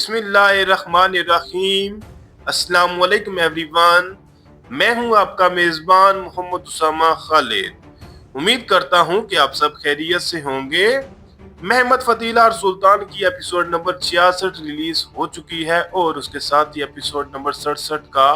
बिस्मिल्लाहिर्रहमानिर्रहीम। अस्सलाम वालेकुम एवरीवन। मैं हूं आपका मेज़बान मोहम्मद उसामा खालिद। उम्मीद करता हूं कि आप सब खैरियत से होंगे। महमद फतीला और सुल्तान की एपिसोड नंबर 66 रिलीज हो चुकी है और उसके साथ ही एपिसोड नंबर 67 का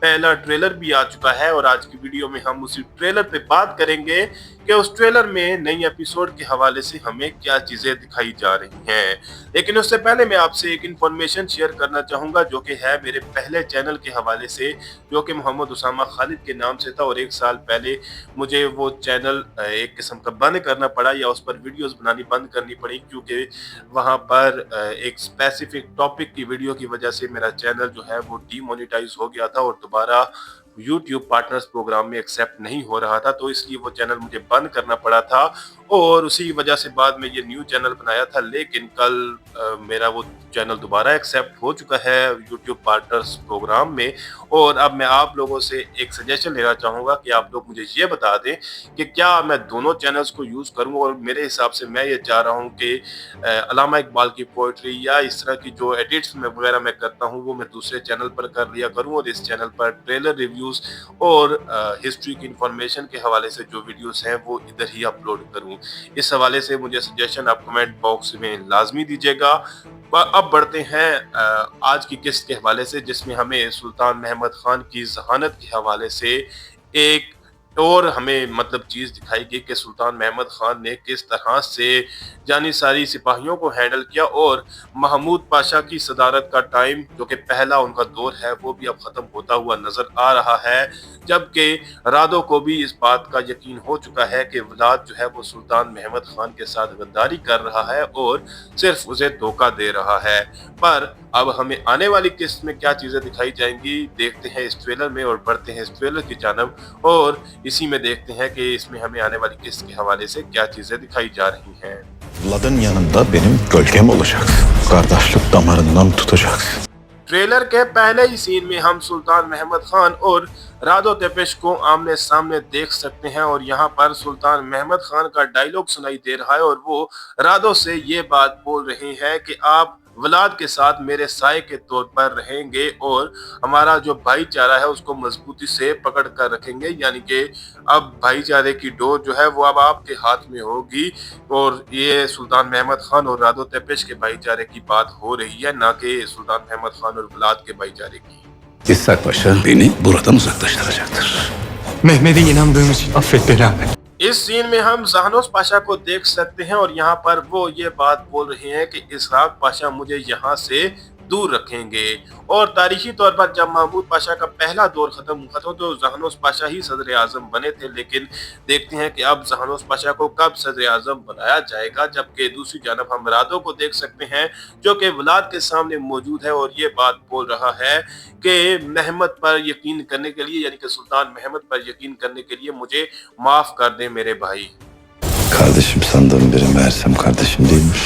पहला ट्रेलर भी आ चुका है और आज की वीडियो में हम उसी ट्रेलर पे बात करेंगे कि उस ट्रेलर में नई एपिसोड के हवाले से हमें क्या चीजें दिखाई जा रही हैं। लेकिन उससे पहले मैं आपसे एक इन्फॉर्मेशन शेयर करना चाहूंगा जो कि है मेरे पहले चैनल के हवाले से, जो कि मोहम्मद उसामा खालिद के नाम से था और एक साल पहले मुझे वो चैनल एक किस्म का बंद करना पड़ा या उस पर वीडियोस बनानी बंद करनी पड़ी, क्योंकि वहां पर एक स्पेसिफिक टॉपिक की वीडियो की वजह से मेरा चैनल जो है वो डीमोनेटाइज हो गया था और दोबारा YouTube पार्टनर्स प्रोग्राम में एक्सेप्ट नहीं हो रहा था, तो इसलिए वो चैनल मुझे बंद करना पड़ा था और उसी वजह से बाद में ये न्यू चैनल बनाया था। लेकिन कल मेरा वो चैनल दोबारा एक्सेप्ट हो चुका है YouTube पार्टनर्स प्रोग्राम में और अब मैं आप लोगों से एक सजेशन लेना चाहूँगा कि आप लोग मुझे ये बता दें कि क्या मैं दोनों चैनल्स को यूज़ करूँ। और मेरे हिसाब से मैं ये चाह रहा हूँ कि अल्लामा इकबाल की पोइट्री या इस तरह की जो एडिट्स में वगैरह मैं करता हूँ वो मैं दूसरे चैनल पर कर लिया करूँ और इस चैनल पर ट्रेलर रिव्यूज़ और हिस्ट्री की इंफॉर्मेशन के हवाले से जो वीडियोस हैं वो इधर ही अपलोड करूं। इस हवाले से मुझे सजेशन आप कमेंट बॉक्स में लाजमी दीजिएगा। अब बढ़ते हैं आज की किस्त के हवाले से, जिसमें हमें सुल्तान महमद खान की जहानत के हवाले से एक और हमें मतलब चीज़ दिखाई गई कि सुल्तान महमद खान ने किस तरह से जानिसारी सिपाहियों को हैंडल किया और महमूद पाशा की सदारत का टाइम जो कि पहला उनका दौर है वो भी अब ख़त्म होता हुआ नज़र आ रहा है, जबकि रादों को भी इस बात का यकीन हो चुका है कि वलाद जो है वो सुल्तान महमद खान के साथ गद्दारी कर रहा है और सिर्फ उसे धोखा दे रहा है। पर अब हमें आने वाली किस्त में क्या चीज़ें दिखाई जाएंगी देखते हैं इस ट्रेलर में और बढ़ते हैं इस ट्रेलर की जानब और इसी में देखते हैं कि इसमें हमें आने वाली किस्त के हवाले से क्या चीजें दिखाई जा रही हैं। Vlad'ın yanında benim gölgem olacaksın. Kardeşlik damarından tutacaksın. Trailer के पहले ही सीन में हम सुल्तान महमद खान और रादो तेपेश को आमने सामने देख सकते हैं और यहाँ पर सुल्तान महमद खान का डायलॉग सुनाई दे रहा है और वो रादो से ये बात बोल रहे हैं कि आप वलाद के साथ मेरे साए के तौर पर रहेंगे और हमारा जो भाईचारा है उसको मजबूती से पकड़ कर रखेंगे, यानी कि अब भाईचारे की डोर जो है वो अब आपके हाथ में होगी। और ये सुल्तान महमद खान और रादो तेपेश के भाईचारे की बात हो रही है, ना कि सुल्तान महमद खान और वलाद के भाईचारे की। İshak Paşa beni buradan uzaklaştıracaktır. Mehmet'e inandığım için affet beni Ahmet. इस सीन में हम जहानोस पाशा को देख सकते हैं और यहाँ पर वो ये बात बोल रहे हैं कि इसहाक पाशा मुझे यहाँ से दूर रखेंगे। और तारीखी तौर पर जब महमूद पाशा का पहला दौर खत्म हुआ था तो जहानोस पाशा ही सदर आजम बने थे, लेकिन देखते हैं कि अब जहानोस पाशा को कब सदर आजम बनाया जाएगा। जबकि दूसरी जानब हम रादो को देख सकते हैं जो कि वलाद के सामने मौजूद है और ये बात बोल रहा है कि महमद पर यकीन करने के लिए, यानी कि सुल्तान महमद पर यकीन करने के लिए मुझे माफ कर दें मेरे भाई। Kardeşim sandığım biri meğersem kardeşim değilmiş.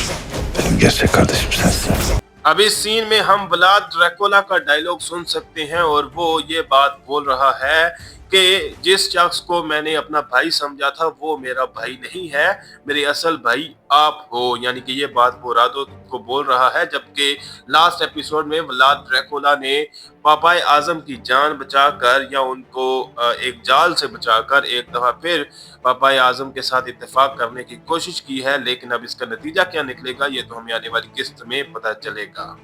Benim gerçek kardeşim sensin. अब इस सीन में हम व्लाद ड्रैकुला का डायलॉग सुन सकते हैं और वो ये बात बोल रहा है कि जिस शख्स को मैंने अपना भाई समझा था वो मेरा भाई नहीं है, मेरे असल भाई आप हो, यानी कि ये बात वो रादो को बोल रहा है। जबकि लास्ट एपिसोड में व्लाद ड्रैकुला ने पापाए आजम की जान बचाकर या उनको एक जाल से बचाकर एक दफा फिर पापाए आजम के साथ इत्तेफाक करने की कोशिश की है, लेकिन अब इसका नतीजा क्या निकलेगा ये तो हमें आने वाली किस्त में पता चलेगा।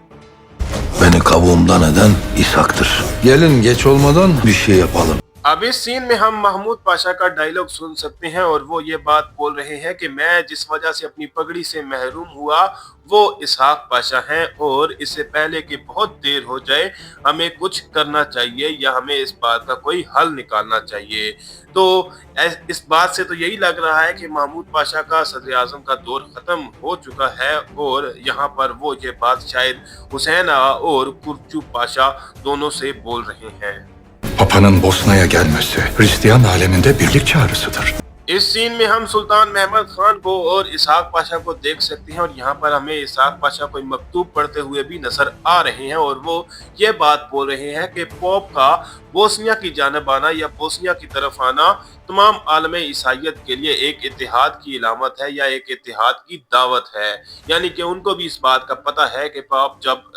Beni kavuğumdan eden İshak'tır. Gelin geç olmadan bir şey yapalım. अब इस सीन में हम महमूद पाशा का डायलॉग सुन सकते हैं और वो ये बात बोल रहे हैं कि मैं जिस वजह से अपनी पगड़ी से महरूम हुआ वो इसहाक पाशा हैं और इससे पहले कि बहुत देर हो जाए हमें कुछ करना चाहिए या हमें इस बात का कोई हल निकालना चाहिए। तो इस बात से तो यही लग रहा है कि महमूद पाशा का सदर आजम का दौर ख़त्म हो चुका है और यहाँ पर वो ये बात शायद हुसैन आगा और कुरचू पाशा दोनों से बोल रहे हैं। Papa'nın Bosna'ya gelmesi Hristiyan aleminde birlik çağrısıdır. इस सीन में हम सुल्तान महमद खान को और इसहाक पाशा को देख सकते हैं और यहाँ पर हमें इसहाक पाशा कोई मकतूब पढ़ते हुए भी नजर आ रहे हैं और वो ये बात बोल रहे हैं कि पोप का बोस्निया की जानब आना या बोस्निया की तरफ आना तमाम आलम ईसाइयत के लिए एक इत्तेहाद की इलामत है या एक इत्तेहाद की दावत है। यानी कि उनको भी इस बात का पता है कि पोप जब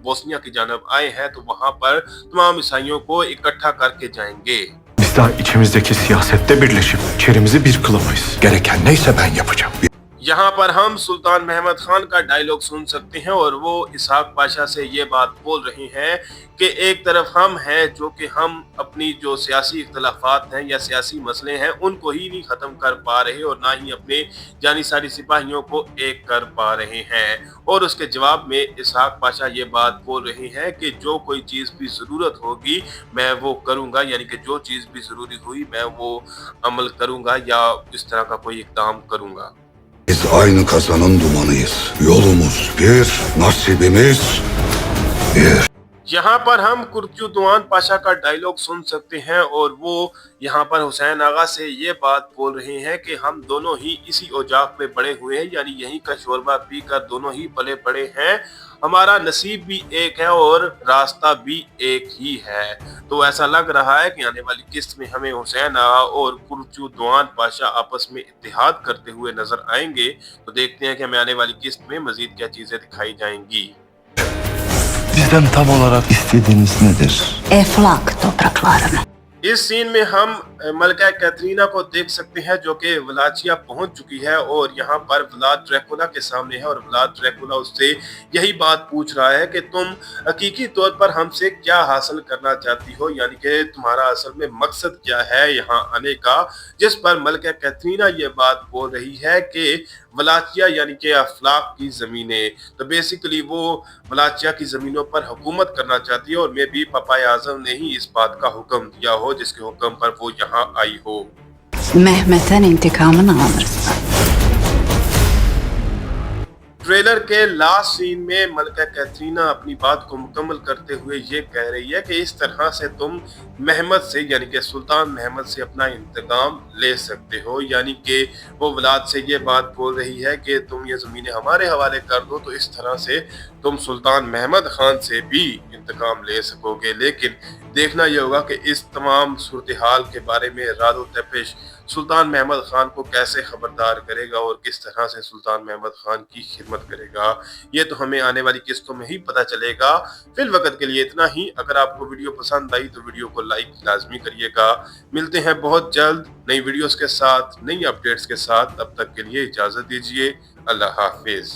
बोस्निया की जानब आए हैं तो वहां पर तमाम ईसाइयों को इकट्ठा करके जाएंगे। Biz daha içimizdeki siyasette birleşip içerimizi bir kılamayız. Gereken neyse ben yapacağım. यहाँ पर हम सुल्तान महमद खान का डायलॉग सुन सकते हैं और वो इसहाक पाशा से ये बात बोल रहे हैं कि एक तरफ हम हैं जो कि हम अपनी जो सियासी इख्तलाफात हैं या सियासी मसले हैं उनको ही नहीं ख़त्म कर पा रहे और ना ही अपने जानी सारी सिपाहियों को एक कर पा रहे हैं। और उसके जवाब में इसहाक पाशा ये बात बोल रहे हैं कि जो कोई चीज़ भी ज़रूरत होगी मैं वो करूँगा, यानी कि जो चीज़ भी ज़रूरी हुई मैं वो अमल करूँगा या इस तरह का कोई इक़दाम करूँगा। Biz aynı kazanın dumanıyız. Yolumuz bir, nasibimiz bir. यहाँ पर हम कुर्तुद्वान पाशा का डायलॉग सुन सकते हैं और वो यहाँ पर हुसैन आगा से ये बात बोल रहे हैं कि हम दोनों ही इसी औजाक में बड़े हुए हैं, यानी यहीं का शोरबा पी कर दोनों ही पले पड़े हैं। हमारा नसीब भी एक है और रास्ता भी एक ही है। तो ऐसा लग रहा है कि आने वाली किस्त में हमें हुसैन आगा और कुर्तुद्वान पाशा आपस में इत्तेहाद करते हुए नजर आएंगे। तो देखते हैं कि हमें आने वाली किस्त में मजीद क्या चीजें दिखाई जाएंगी। Bizden tam olarak istediğiniz nedir? Eflak topraklarını. इस सीन में हम मलका कैथरीना को देख सकते हैं जो कि वलाचिया पहुंच चुकी है और यहाँ पर व्लाद ड्रैकुला के सामने है और व्लाद ड्रैकुला उससे यही बात पूछ रहा है कि तुम हकीकी तौर पर हमसे क्या हासिल करना चाहती हो, यानी कि तुम्हारा असल में मकसद क्या है यहाँ आने का। जिस पर मलका कैथरीना ये बात बोल रही है कि वलाचिया यानी कि अफलाक की ज़मीनें, तो बेसिकली वो वलाचिया की ज़मीनों पर हुकूमत करना चाहती है और मे भी पापाए आज़म ने ही इस बात का हुक्म दिया हो जिसके हुक्म पर वो यहाँ आई हो। Mehmet'ten intikamını alırsın. ट्रेलर के लास्ट सीन में मलका कैथरीना अपनी बात को मुकम्मल करते हुए ये कह रही है कि इस तरह से तुम महमद से यानी कि सुल्तान महमद से अपना इंतकाम ले सकते हो, यानी कि वो वलाद से ये बात बोल रही है कि तुम ये ज़मीनें हमारे हवाले कर दो तो इस तरह से तुम सुल्तान महमद खान से भी इंतकाम ले सकोगे। लेकिन देखना यह होगा कि इस तमाम सूरत हाल के बारे में रादो तपिश सुल्तान महमद खान को कैसे खबरदार करेगा और किस तरह से सुल्तान महमद खान की खिदमत करेगा, ये तो हमें आने वाली किस्तों में ही पता चलेगा। फिल वक्त के लिए इतना ही। अगर आपको वीडियो पसंद आई तो वीडियो को लाइक लाजमी करिएगा। मिलते हैं बहुत जल्द नई वीडियोस के साथ, नई अपडेट्स के साथ। तब तक के लिए इजाज़त दीजिए। अल्लाह हाफिज़।